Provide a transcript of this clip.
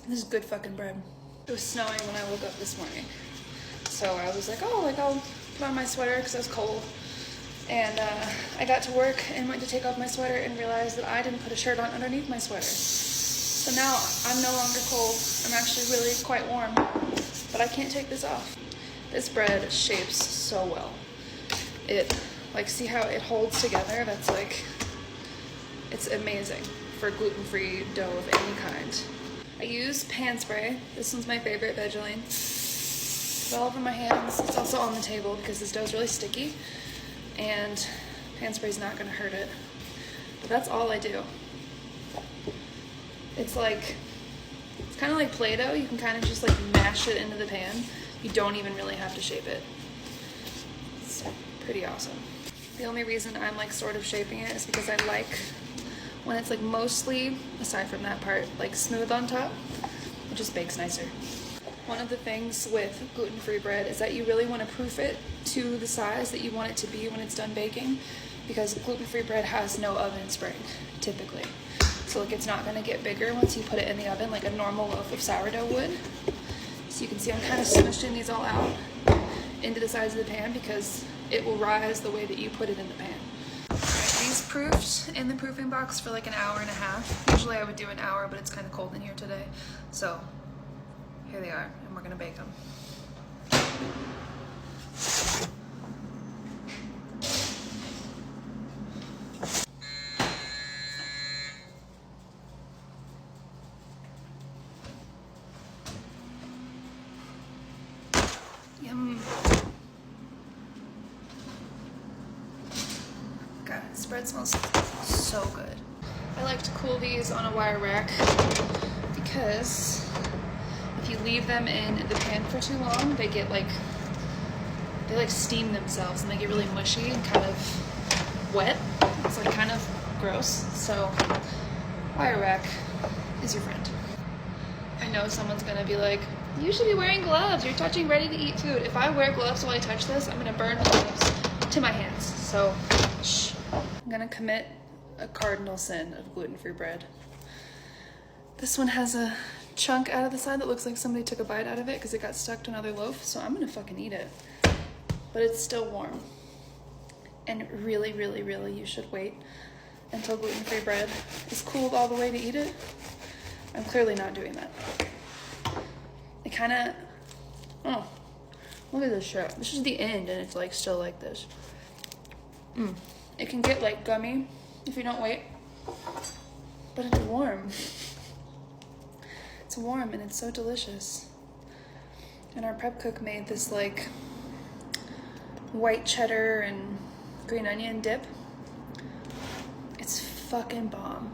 This is good fucking bread. It was snowing when I woke up this morning. So I was like, oh, like I'll put on my sweater because I was cold. And I got to work and went to take off my sweater and realized that I didn't put a shirt on underneath my sweater. So now I'm no longer cold. I'm actually really quite warm, but I can't take this off. This bread shapes so well. It, like, see how it holds together? That's like, it's amazing for gluten-free dough of any kind. I use pan spray. This one's my favorite, Vaseline. Put it all over my hands. It's also on the table because this dough's really sticky, and pan spray's not gonna hurt it. But that's all I do. It's like, it's kind of like Play-Doh. You can kind of just like mash it into the pan. You don't even really have to shape it. It's pretty awesome. The only reason I'm like sort of shaping it is because I like when it's like mostly, aside from that part, like smooth on top. It just bakes nicer. One of the things with gluten-free bread is that you really want to proof it to the size that you want it to be when it's done baking, because gluten-free bread has no oven spring, typically. So like it's not going to get bigger once you put it in the oven like a normal loaf of sourdough would. So you can see I'm kind of smushing these all out into the sides of the pan because it will rise the way that you put it in the pan. These proofed in the proofing box for like an hour and a half. Usually I would do an hour, but it's kind of cold in here today. So here they are, and we're gonna bake them. Yum. God, this bread smells so good. I like to cool these on a wire rack because if you leave them in the pan for too long, they like steam themselves and they get really mushy and kind of wet. It's like kind of gross. So wire rack is your friend. I know someone's gonna be like, you should be wearing gloves. You're touching ready to eat food. If I wear gloves while I touch this, I'm gonna burn the gloves to my hands. So shh. I'm gonna commit a cardinal sin of gluten-free bread. This one has a chunk out of the side that looks like somebody took a bite out of it because it got stuck to another loaf, so I'm gonna fucking eat it. But it's still warm. And really, really, really, you should wait until gluten-free bread is cooled all the way to eat it. I'm clearly not doing that. It kind of, oh, look at this shit. This is the end and it's like still like this. It can get like gummy if you don't wait, but it's warm. It's warm and it's so delicious. And our prep cook made this like white cheddar and green onion dip. It's fucking bomb.